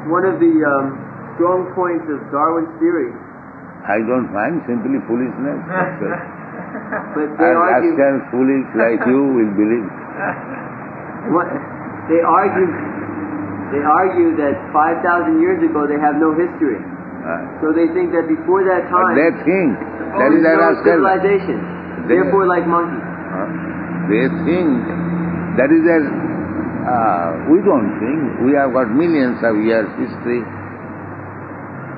one of the strong points of Darwin's theory. I don't mind, simply foolishness. But they argue... Rascals foolish like you will believe. They argue that 5,000 years ago they have no history. So they think that before that time... They think that is a no rascal. civilization. Therefore like monkeys. They think that is a... we don't think. We have got millions of years history.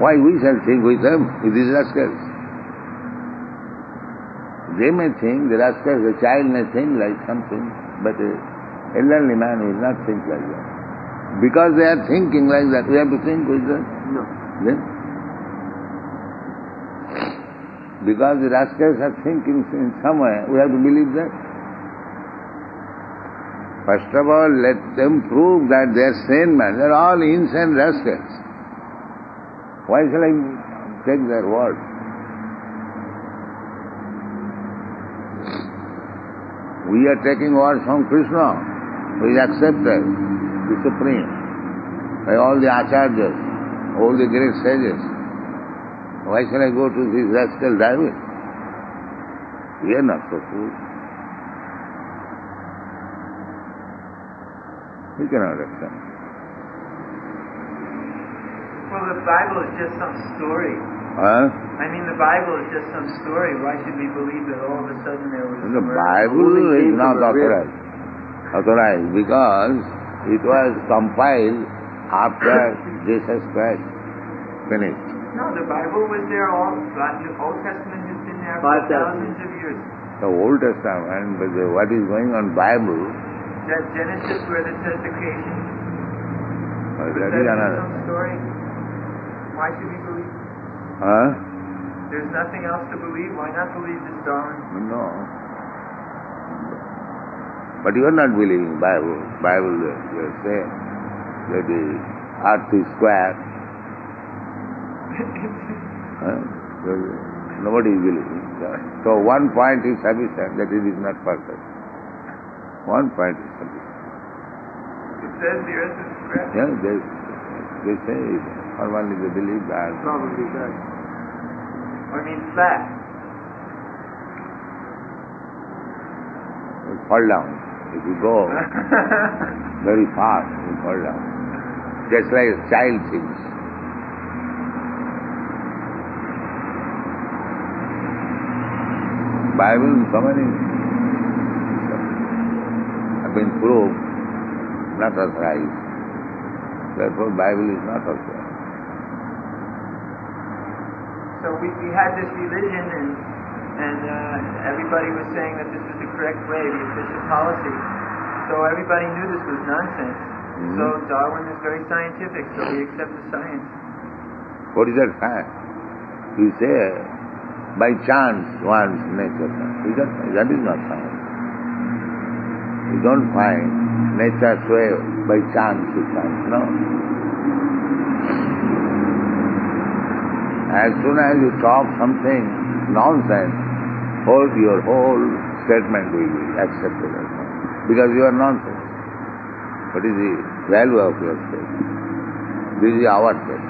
Why we shall think with them, with these rascals? They may think, the rascals, the child may think like something, but an elderly man will not think like that. Because they are thinking like that, we have to think with them. No. Then? Because the rascals are thinking in some way, we have to believe that. First of all, let them prove that they are sane men. They are all insane rascals. Why shall I take their word? We are taking words from Krishna, who is accepted, the Supreme, by all the acharyas, all the great sages. Why shall I go to this rascal Darwin? We are not so foolish. We cannot accept. Well, the Bible is just some story. I mean, the Bible is just some story. Why should we believe that all of a sudden there was... The Bible is not authorized because it was compiled after Jesus Christ finished. No, the Bible was there all... The Old Testament has been there for thousands of years. The Old Testament, but what is going on Bible... That Genesis where it says the creation... that is another... Some story. Why should we believe? There's nothing else to believe. Why not believe this Darwin? No. But you are not believing Bible. Bible, you say that the earth is square. Nobody is believing. So one point is sufficient, that it is not perfect. One point is sufficient. It says the earth is square? Yeah, they say it. Or only they believe that. Probably does. Or means flat. It fall down. If you go very fast, it fall down. Just like a child thinks. Bible, so many have been proved not authorized. Therefore, Bible is not authorized. So we had this religion and everybody was saying that this was the correct way, the official policy. So everybody knew this was nonsense. So Darwin is very scientific, so we accept the science. What is that fact? You say, by chance one's nature. That is not science. You don't find nature sway by chance to chance, no. As soon as you talk something nonsense, your whole statement will be accepted as nonsense. Because you are nonsense. What is the value of your statement? This is our statement.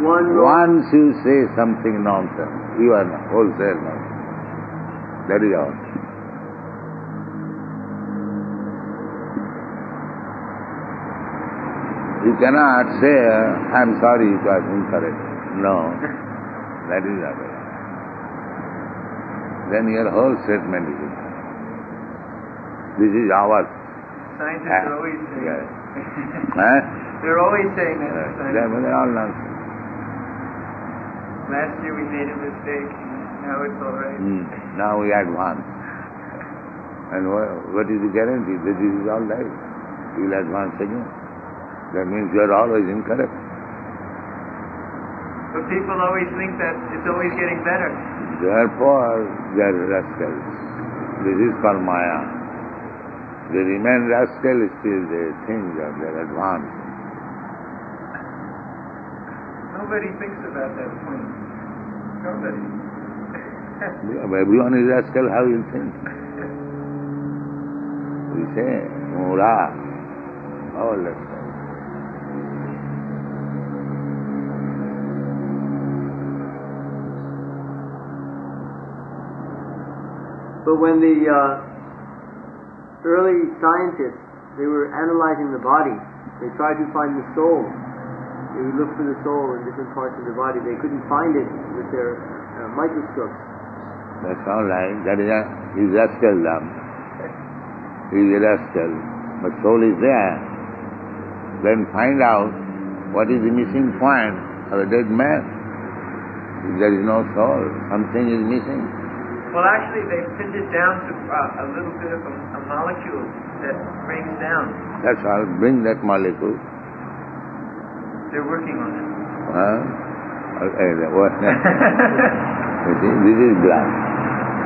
Once you say something nonsense, you are wholesale nonsense. That is our statement. You cannot say, I am sorry, it was incorrect. No. That is not right. Then your whole statement is incorrect. This is ours. Scientists are always saying that. They're always saying that. They're all nonsense. Last year we made a mistake. Now it's all right. Now we advance. And what is the guarantee that this is all right? We will advance again. That means you are always incorrect. But people always think that it's always getting better. Therefore, they are rascals. This is called Maya. They remain rascals till they think that they are advanced. Nobody thinks about that point. Nobody. Everyone is rascal, how will think? We say, Mura, all rascal. But when the early scientists, they were analyzing the body, they tried to find the soul. They would look for the soul in different parts of the body. They couldn't find it with their microscopes. That's all right. That is irrational love. It is irrational. But soul is there. Then find out what is the missing point of a dead man. If there is no soul, something is missing. Well, actually, they pinned it down to a little bit of a molecule that breaks down. That's all. Bring that molecule. They're working on it. Okay, what? You see, this is glass.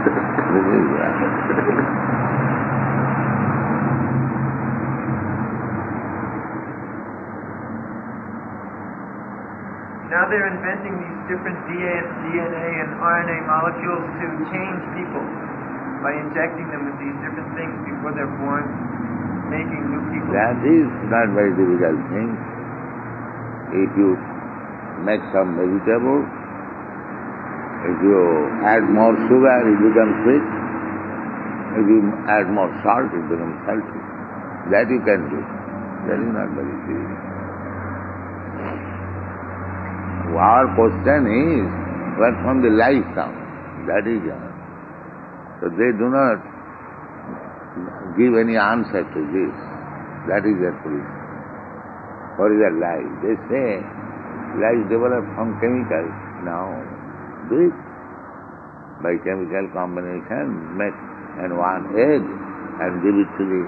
This is glass. Now they're inventing these different DNA and RNA molecules to change people by injecting them with these different things before they're born, making new people. That is not very difficult thing. If you make some vegetable, if you add more sugar, it becomes sweet. If you add more salt, it becomes salty. That you can do. That is not very difficult. Our question is, where from the life comes? That is all. So they do not give any answer to this. That is their position. What is a life? They say life develops from chemicals. Now, do it. By chemical combination, make and one egg and give it to the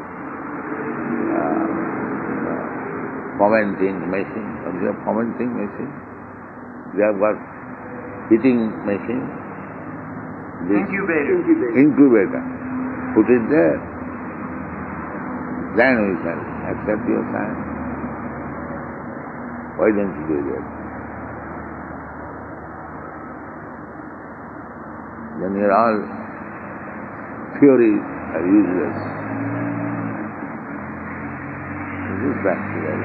fermenting machine. They have fermenting machine. They have got heating machine. Incubator. Put it there. Then we can accept your science. Why don't you do that? Then your all theories are useless. This is practical.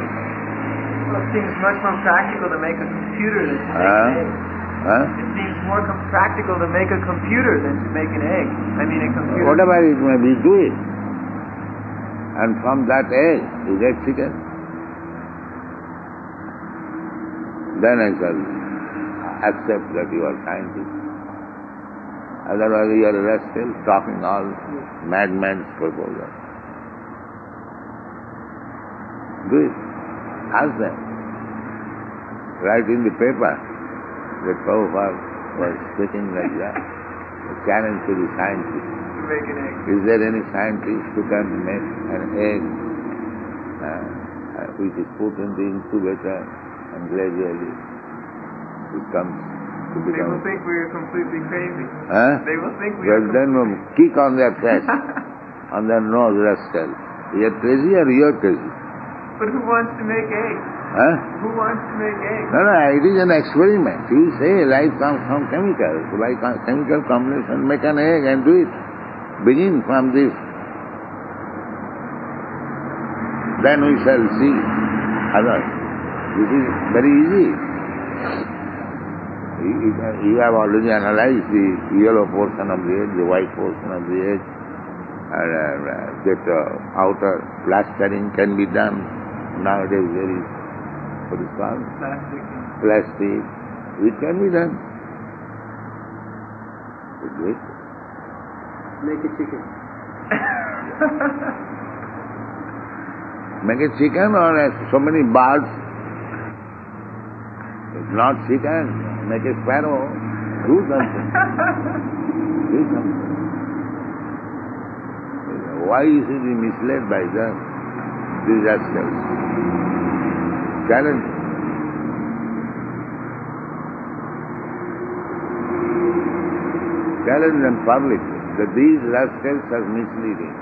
Well, it seems much more practical to make a computer than to make an egg. It seems more practical to make a computer than to make an egg. I mean, a computer. Whatever it may be, do it. And from that egg, you get chicken. Then I shall accept that you are scientist. Otherwise you are a rascal talking all madman's proposal. Do it. Ask them. Write in the paper that Prabhupada was speaking like that. A challenge to the scientist. Make an egg. Is there any scientist who can make an egg which is put in the incubator and gradually it comes to become... They will think we are completely crazy. They will think we well, are then kick on their face, on their nose, rascal. You are crazy or you are crazy? But who wants to make eggs? Who wants to make eggs? No, it is an experiment. You say life comes from chemicals. By chemical combination, make an egg and do it. Begin from this. Then we shall see others. This is very easy. You have already analyzed the yellow portion of the egg, the white portion of the egg, and that outer plastering can be done. Nowadays there is, what is called? Plastic. It can be done. Make a chicken. Make a chicken or so many birds. It's not chicken. Make a sparrow. Do something. Do something. Why is he misled by them? Disasters. Challenge. Challenge them publicly that these rascals are misleading.